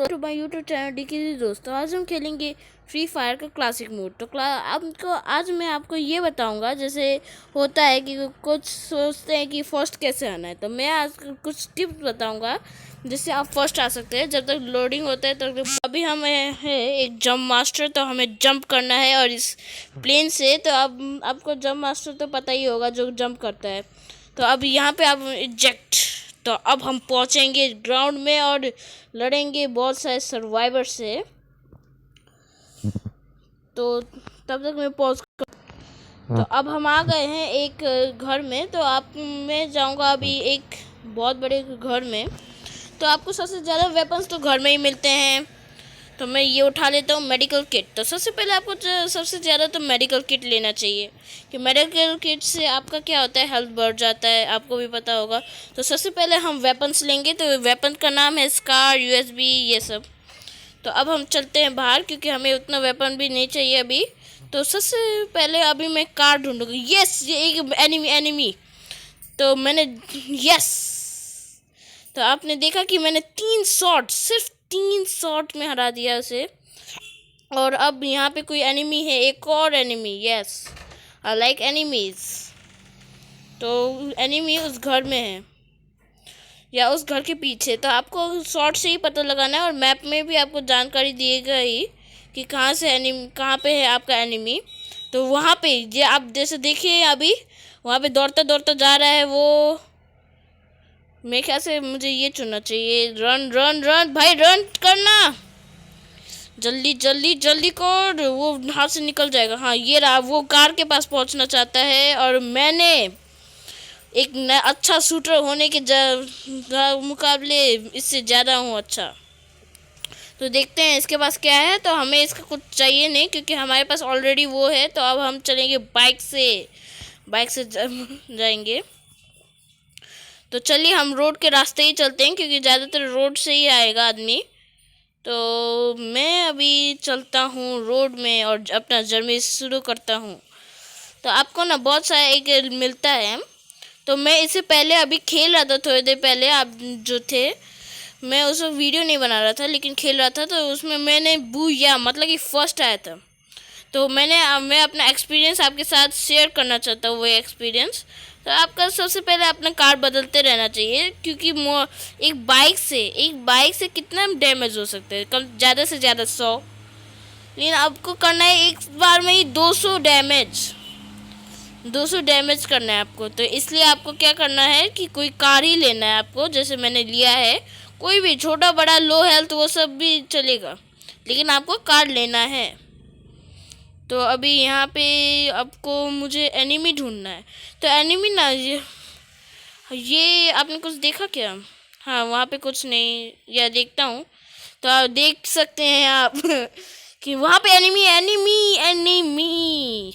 To my YouTube channel डी की दोस्तों, आज हम खेलेंगे फ्री फायर का क्लासिक मोड। तो आपको आज मैं आपको ये बताऊंगा। जैसे होता है कि कुछ सोचते हैं कि फर्स्ट कैसे आना है, तो मैं आज कुछ टिप्स बताऊंगा जिससे आप फर्स्ट आ सकते हैं। जब तक लोडिंग होता है तब तक अभी हम है एक जंप मास्टर, तो हमें जंप करना है और इस प्लेन से। तो अब आपको जंप मास्टर तो पता ही होगा जो जंप करता है। तो अब यहाँ पे आप इजेक्ट, तो अब हम पहुंचेंगे ग्राउंड में और लड़ेंगे बहुत सारे सर्वाइवर से। तो तब तक मैं पॉज कर। तो अब हम आ गए हैं एक घर में। तो आप मैं जाऊंगा अभी एक बहुत बड़े घर में। तो आपको सबसे ज़्यादा वेपन्स तो घर में ही मिलते हैं। तो मैं ये उठा लेता हूँ मेडिकल किट। तो सबसे पहले आपको सबसे ज़्यादा तो मेडिकल किट लेना चाहिए कि मेडिकल किट से आपका क्या होता है, हेल्थ बढ़ जाता है, आपको भी पता होगा। तो सबसे पहले हम वेपन्स लेंगे। तो वेपन का नाम है स्कार, यूएसबी, ये सब। तो अब हम चलते हैं बाहर क्योंकि हमें उतना वेपन भी नहीं चाहिए अभी। तो सबसे पहले अभी मैं कार ढूंढूंगी। यस, ये एक एनिमी। तो मैंने यस, तो आपने देखा कि मैंने सिर्फ 3 शॉट में हरा दिया उसे। और अब यहाँ पे कोई एनिमी है, एक और enemy. Yes, I like enemies. तो एनिमी उस घर में है या उस घर के पीछे। तो आपको शॉट से ही पता लगाना है और मैप में भी आपको जानकारी दिएगा ही कि कहाँ पे है आपका एनिमी। तो वहाँ पे ये आप जैसे देखिए अभी वहाँ पे दौड़ता दौड़ता जा रहा है वो। मेरे ख्याल से मुझे ये चुनना चाहिए। रन रन रन भाई, रन करना जल्दी जल्दी जल्दी कर, वो हाथ से निकल जाएगा। हाँ, ये रहा, वो कार के पास पहुंचना चाहता है और मैंने एक अच्छा शूटर होने के मुकाबले इससे ज़्यादा हूँ अच्छा। तो देखते हैं इसके पास क्या है। तो हमें इसका कुछ चाहिए नहीं क्योंकि हमारे पास ऑलरेडी वो है। तो अब हम चलेंगे बाइक से जाएंगे। तो चलिए हम रोड के रास्ते ही चलते हैं क्योंकि ज़्यादातर रोड से ही आएगा आदमी। तो मैं अभी चलता हूँ रोड में और अपना जर्नी शुरू करता हूँ। तो आपको ना बहुत सारा एक मिलता है। तो मैं इससे पहले अभी खेल रहा था, थोड़ी देर पहले आप जो थे, मैं उस वीडियो नहीं बना रहा था लेकिन खेल रहा था। तो उसमें मैंने बूया मतलब कि फर्स्ट आया था। तो मैं अपना एक्सपीरियंस आपके साथ शेयर करना चाहता हूँ, वो एक्सपीरियंस। तो आपका सबसे पहले अपना कार बदलते रहना चाहिए क्योंकि एक बाइक से कितना डैमेज हो सकता है, कम ज़्यादा से ज़्यादा 100। लेकिन आपको करना है एक बार में ही 200 डैमेज करना है आपको। तो इसलिए आपको क्या करना है कि कोई कार ही लेना है आपको, जैसे मैंने लिया है। कोई भी छोटा बड़ा लो हेल्थ वो सब भी चलेगा, लेकिन आपको कार लेना है। तो अभी यहाँ पे आपको मुझे एनिमी ढूंढना है। तो एनिमी ना ये आपने कुछ देखा क्या? हाँ, वहाँ पे कुछ नहीं, या देखता हूँ। तो आप देख सकते हैं आप कि वहाँ पे एनिमी।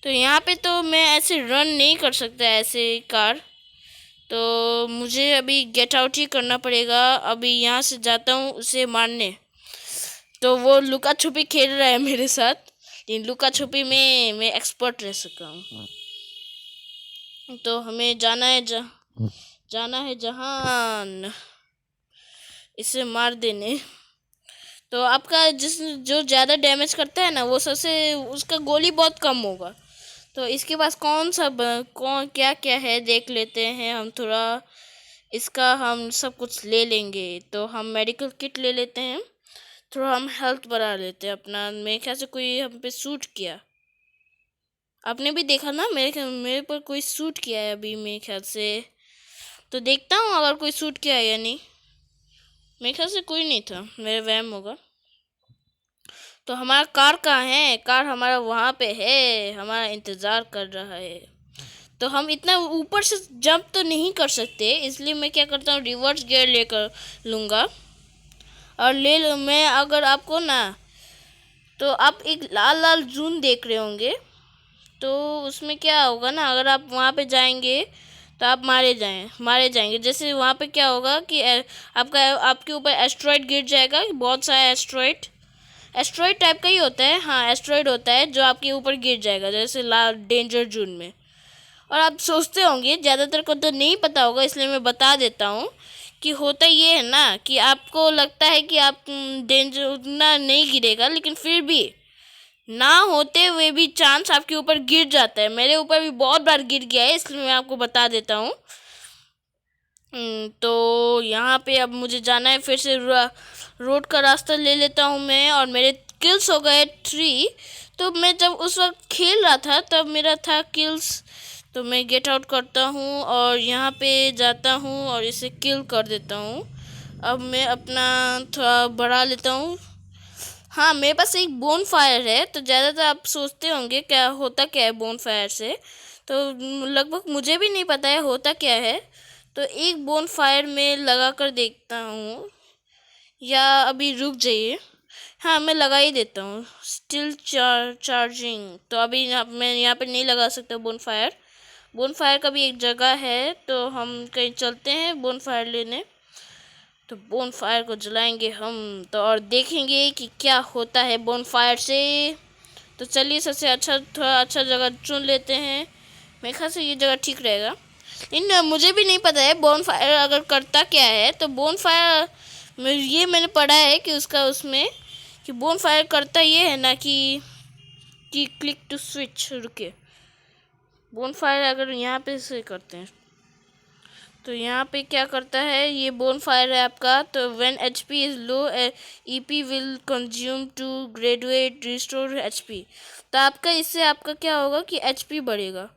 तो यहाँ पे तो मैं ऐसे रन नहीं कर सकता ऐसे कार। तो मुझे अभी गेट आउट ही करना पड़ेगा। अभी यहाँ से जाता हूँ उसे मारने। तो वो लुका छुपी खेल रहा है मेरे साथ, लेकिन लुका छुपी में मैं एक्सपर्ट रह सका हूँ। तो हमें जाना है जहान, इसे मार देने। तो आपका जो ज़्यादा डैमेज करता है ना, वो सबसे उसका गोली बहुत कम होगा। तो इसके पास कौन क्या क्या है देख लेते हैं हम थोड़ा। इसका हम सब कुछ ले लेंगे। तो हम मेडिकल किट ले लेते हैं, थोड़ा हम हेल्थ बढ़ा लेते हैं अपना। मेरे ख्याल से कोई हम पे शूट किया, आपने भी देखा ना, मेरे पर कोई शूट किया है अभी मेरे ख्याल से। तो देखता हूँ अगर कोई शूट किया है या नहीं। मेरे ख्याल से कोई नहीं था, मेरे वहम होगा। तो हमारा कार कहाँ है? कार हमारा वहाँ पे है, हमारा इंतज़ार कर रहा है। तो हम इतना ऊपर से जंप तो नहीं कर सकते, इसलिए मैं क्या करता हूँ, रिवर्स गियर लेकर लूँगा। और मैं अगर आपको ना, तो आप एक लाल लाल जून देख रहे होंगे। तो उसमें क्या होगा ना, अगर आप वहाँ पे जाएंगे तो आप मारे जाएंगे। जैसे वहाँ पे क्या होगा कि आपके ऊपर एस्ट्रॉयड गिर जाएगा, बहुत सारा एस्ट्रॉयड टाइप का ही होता है। हाँ, एस्ट्रॉयड होता है जो आपके ऊपर गिर जाएगा, जैसे लाल डेंजर जोन में। और आप सोचते होंगे, ज़्यादातर को तो नहीं पता होगा, इसलिए मैं बता देता हूँ कि होता ये है ना कि आपको लगता है कि आप डेंजर उतना नहीं गिरेगा, लेकिन फिर भी ना होते हुए भी चांस आपके ऊपर गिर जाता है। मेरे ऊपर भी बहुत बार गिर गया है, इसलिए मैं आपको बता देता हूँ। तो यहाँ पे अब मुझे जाना है, फिर से रोड का रास्ता ले लेता हूँ मैं। और मेरे किल्स हो गए 3। तो मैं जब उस वक्त खेल रहा था तब मेरा था किल्स, तो मैं गेट आउट करता हूँ और यहाँ पे जाता हूँ और इसे किल कर देता हूँ। अब मैं अपना थोड़ा बढ़ा लेता हूँ। हाँ, मेरे पास एक बोन फायर है। तो ज़्यादातर आप सोचते होंगे क्या होता क्या है बोन फायर से, तो लगभग मुझे भी नहीं पता है होता क्या है। तो एक बोन फायर में लगा कर देखता हूँ, या अभी रुक जाइए, हाँ मैं लगा ही देता हूँ। Still charging. तो अभी मैं यहाँ पे नहीं लगा सकता बोन फायर। बोन फायर का भी एक जगह है, तो हम कहीं चलते हैं बोन फायर लेने। तो बोन फायर को जलाएंगे हम तो, और देखेंगे कि क्या होता है बोन फायर से। तो चलिए सबसे अच्छा थोड़ा अच्छा जगह चुन लेते हैं। मेरे ख्याल से ये जगह ठीक रहेगा, लेकिन मुझे भी नहीं पता है बोन फायर अगर करता क्या है। तो बोन फायर में ये मैंने पढ़ा है कि उसका उसमें कि बोन फायर करता ये है ना कि क्लिक टू स्विच। रुके, बोन फायर अगर यहाँ पे से करते हैं तो यहाँ पे क्या करता है, ये बोन फायर है आपका। तो when HP is low EP will consume to graduate restore HP। तो आपका इससे आपका क्या होगा कि HP बढ़ेगा।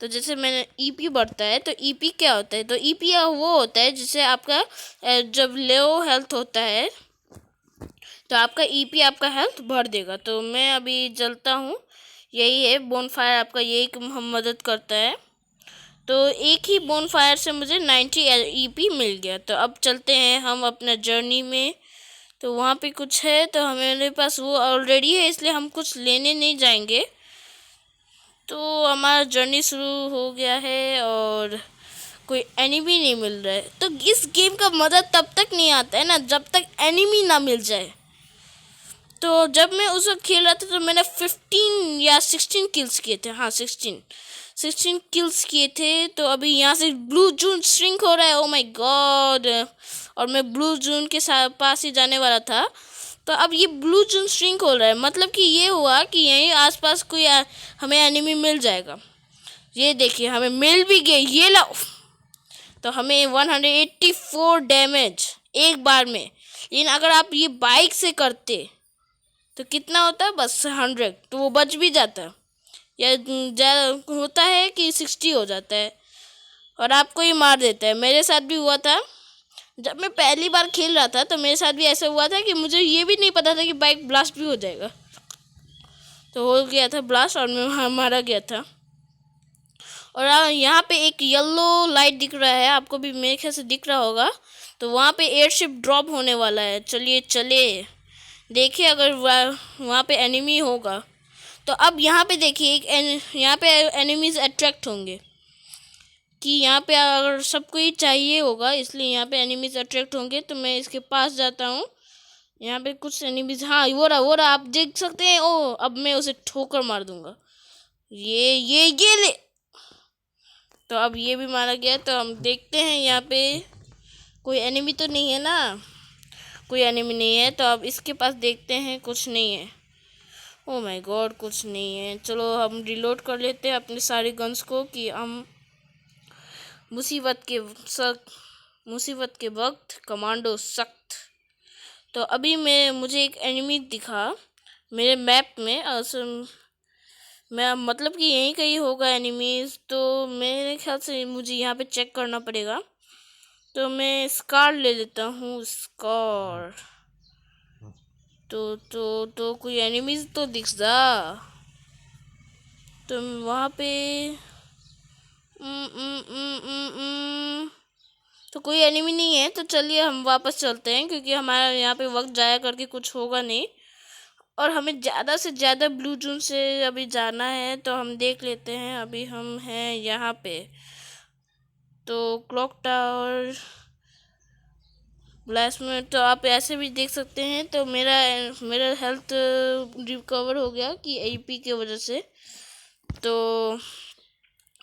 तो जैसे मैंने EP बढ़ता है, तो EP क्या होता है, तो EP वो होता है जिससे आपका जब लो हेल्थ होता है तो आपका EP आपका हेल्थ बढ़ देगा। तो मैं अभी जलता हूँ, यही है बोन फायर आपका, यही हम मदद करता है। तो एक ही बोन फायर से मुझे 90 EP मिल गया। तो अब चलते हैं हम अपना जर्नी में। तो वहाँ पे कुछ है, तो हमारे पास वो ऑलरेडी है, इसलिए हम कुछ लेने नहीं जाएंगे। तो हमारा जर्नी शुरू हो गया है और कोई एनिमी नहीं मिल रहा है। तो इस गेम का मज़ा तब तक नहीं आता है ना जब तक एनिमी ना मिल जाए। तो जब मैं उस वक्त खेल रहा था तो मैंने 15 या 16 किल्स किए थे। हाँ 16 किल्स किए थे। तो अभी यहाँ से ब्लू जून श्रिंक हो रहा है, ओ माय गॉड। और मैं ब्लू जून के पास ही जाने वाला था। तो अब ये ब्लू जून श्रिंक हो रहा है, मतलब कि ये हुआ कि यहीं आसपास कोई हमें एनिमी मिल जाएगा। ये देखिए हमें मिल भी गए, ये लो। तो हमें 184 डैमेज एक बार में। लेकिन अगर आप ये बाइक से करते तो कितना होता है, बस 100। तो वो बच भी जाता, या ज़्यादा होता है कि 60 हो जाता है और आपको ही मार देता है। मेरे साथ भी हुआ था जब मैं पहली बार खेल रहा था। तो मेरे साथ भी ऐसा हुआ था कि मुझे ये भी नहीं पता था कि बाइक ब्लास्ट भी हो जाएगा। तो हो गया था ब्लास्ट और मैं मारा गया था। और यहाँ पे एक येलो लाइट दिख रहा है, आपको भी मेरे ख्याल से दिख रहा होगा। तो वहाँ पे एयरशिप ड्रॉप होने वाला है। चलिए चले देखिए अगर वहाँ पे एनिमी होगा। तो अब यहाँ पे देखिए यहाँ पे एनिमीज अट्रैक्ट होंगे कि यहाँ पे अगर सबको ही चाहिए होगा, इसलिए यहाँ पे एनिमीज अट्रैक्ट होंगे। तो मैं इसके पास जाता हूँ। यहाँ पे कुछ एनिमीज, हाँ वो रहा आप देख सकते हैं। ओ अब मैं उसे ठोकर मार दूंगा। ये ले। तो अब ये भी मारा गया। तो हम देखते हैं यहाँ पे कोई एनिमी तो नहीं है ना, कोई एनिमी नहीं है। तो अब इसके पास देखते हैं, कुछ नहीं है। ओ माय गॉड कुछ नहीं है। चलो हम रिलोड कर लेते हैं अपने सारे गन्स को कि हम मुसीबत के वक्त कमांडो सख्त। तो अभी मुझे एक एनिमी दिखा मेरे मैप में। मैं मतलब कि यहीं कहीं होगा एनिमीज। तो मेरे ख्याल से मुझे यहाँ पे चेक करना पड़ेगा। तो मैं स्कार ले लेता हूँ, स्कार। तो कोई एनिमीज तो दिख रहा। तो वहाँ पे तो कोई एनिमी नहीं है। तो चलिए हम वापस चलते हैं, क्योंकि हमारा यहाँ पे वक्त जाया करके कुछ होगा नहीं। और हमें ज़्यादा से ज़्यादा ब्लू जून से अभी जाना है। तो हम देख लेते हैं, अभी हम हैं यहाँ पे। तो क्लॉक टावर ब्लास्ट में तो आप ऐसे भी देख सकते हैं। तो मेरा हेल्थ रिकवर हो गया कि AP की वजह से। तो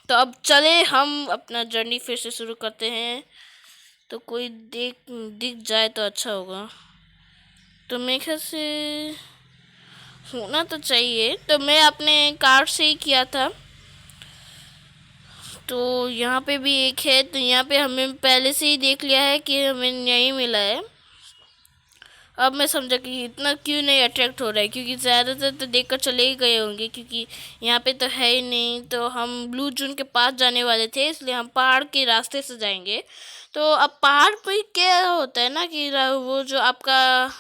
अब चले हम अपना जर्नी फिर से शुरू करते हैं। तो कोई दिख जाए तो अच्छा होगा। तो मेरे ख्याल से होना तो चाहिए। तो मैं अपने कार्ड से ही किया था। तो यहाँ पे भी एक है, तो यहाँ पे हमें पहले से ही देख लिया है कि हमें यही मिला है। अब मैं समझा कि इतना क्यों नहीं अट्रैक्ट हो रहा है, क्योंकि ज़्यादातर तो देखकर चले ही गए होंगे, क्योंकि यहाँ पे तो है ही नहीं। तो हम ब्लू जून के पास जाने वाले थे, इसलिए हम पहाड़ के रास्ते से जाएंगे। तो अब पहाड़ पे क्या होता है ना कि वो जो आपका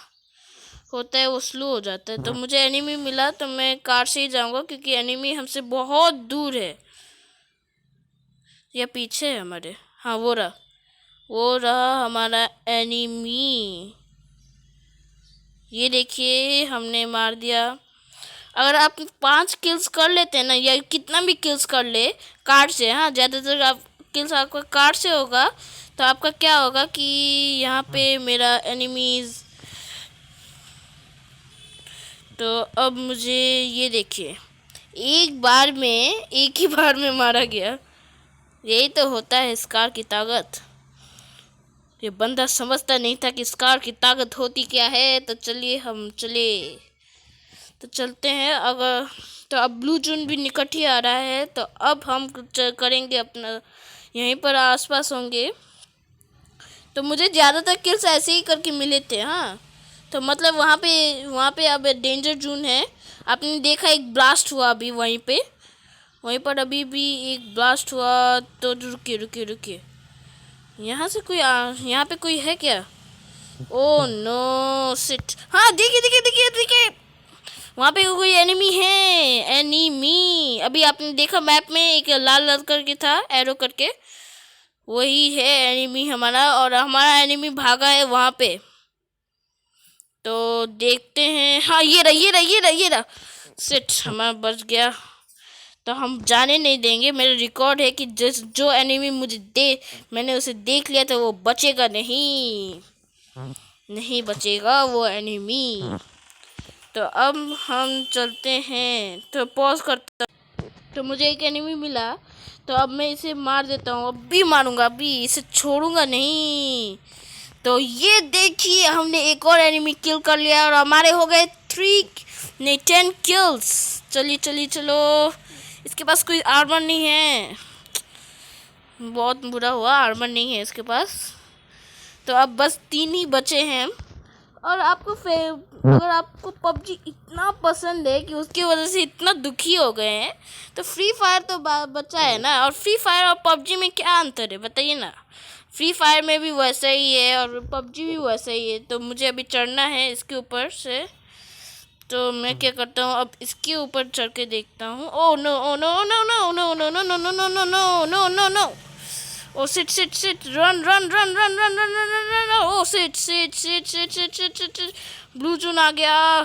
होता है वो स्लो हो जाता है। तो मुझे एनिमी मिला तो मैं कार से ही जाऊँगा, क्योंकि एनिमी हमसे बहुत दूर है। या पीछे है हमारे, हाँ वो रहा हमारा एनिमी। ये देखिए हमने मार दिया। अगर आप 5 किल्स कर लेते हैं ना, या कितना भी किल्स कर ले कार्ड से, हाँ ज़्यादातर आप किल्स आपका कार्ड से होगा, तो आपका क्या होगा कि यहाँ पे मेरा एनिमीज। तो अब मुझे ये देखिए, एक ही बार में मारा गया। यही तो होता है स्कार की ताकत। ये बंदा समझता नहीं था कि स्कार की ताकत होती क्या है। तो चलिए हम तो चलते हैं। अगर तो अब ब्लू जून भी निकट ही आ रहा है, तो अब हम करेंगे अपना, यहीं पर आसपास होंगे। तो मुझे ज़्यादातर किल्स ऐसे ही करके मिले थे। हाँ, तो मतलब वहाँ पे अब डेंजर जोन है। आपने देखा एक ब्लास्ट हुआ अभी वहीं पर अभी भी एक ब्लास्ट हुआ। तो रुकिए रुकिए रुकिए, यहाँ पे कोई है क्या? ओ नो सिट, हाँ देखिए देखिए देखिए देखिए, वहाँ पे कोई एनिमी है। एनिमी अभी आपने देखा मैप में एक लाल लाल करके था, एरो करके, वही है एनिमी हमारा। और हमारा एनिमी भागा है वहाँ पे। तो देखते हैं। हाँ ये रहा सिट, हमारा बच गया। तो हम जाने नहीं देंगे। मेरा रिकॉर्ड है कि जो एनिमी मैंने उसे देख लिया, तो वो बचेगा नहीं, नहीं बचेगा वो एनिमी। तो अब हम चलते हैं। तो पॉज करता। तो मुझे एक एनिमी मिला, तो अब मैं इसे मार देता हूँ। अभी मारूंगा, अभी इसे छोड़ूंगा नहीं। तो ये देखिए हमने एक और एनिमी किल कर लिया, और हमारे हो गए 10 किल्स। चलिए चलिए चलो। इसके पास कोई आर्मर नहीं है, बहुत बुरा हुआ, आर्मर नहीं है इसके पास। तो अब बस 3 ही बचे हैं। और अगर आपको पबजी इतना पसंद है कि उसकी वजह से इतना दुखी हो गए हैं, तो फ्री फायर तो बचा है ना। और फ्री फायर और पबजी में क्या अंतर है बताइए ना। फ्री फायर में भी वैसा ही है और पबजी भी वैसा ही है। तो मुझे अभी चढ़ना है इसके ऊपर से। तो मैं क्या करता हूँ, अब इसके ऊपर चढ़ के देखता हूँ। Oh no oh no no no no no no no no no no no no no no. Oh sit sit sit, run run run run run run run run. Oh sit sit sit sit sit sit sit, blue June आ गया।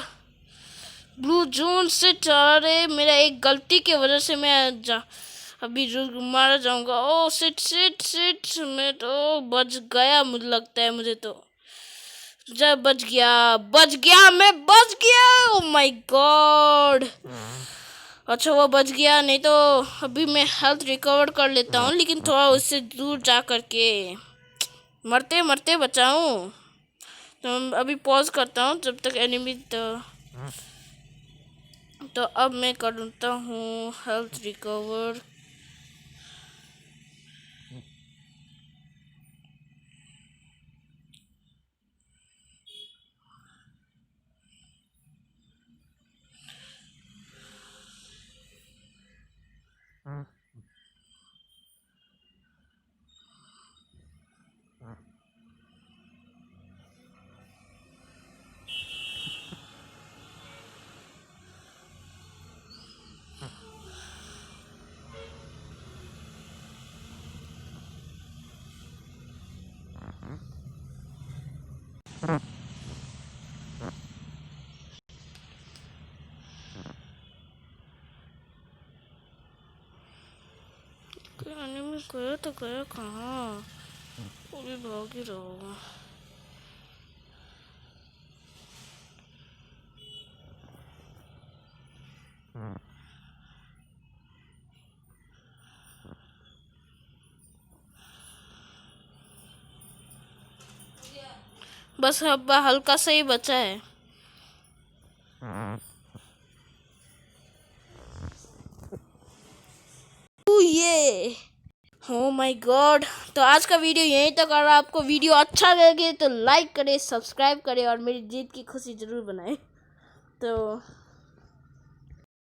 Blue जून seat, अरे मेरा एक गलती की वजह से मैं अभी मारा जाऊंगा। ओ सिट सिट सिट, मैं तो बच गया, मुझे लगता है। मुझे तो जब बच गया, मैं बच गया। ओ माय गॉड, अच्छा वो बच गया। नहीं तो अभी मैं हेल्थ रिकवर कर लेता हूँ, लेकिन थोड़ा उससे दूर जा करके मरते मरते बचाऊँ। तो अभी पॉज करता हूँ जब तक एनिमी। तो अब मैं करता हूँ हेल्थ रिकवर। एनिमी गया तो गया कहाँ, वो भी भाग ही रहा होगा। बस अब हल्का सा ही बचा है। ये ओ माय गॉड। तो आज का वीडियो यहीं तक। अगर आपको वीडियो अच्छा लगे तो लाइक करें, सब्सक्राइब करें और मेरी जीत की खुशी ज़रूर बनाएं। तो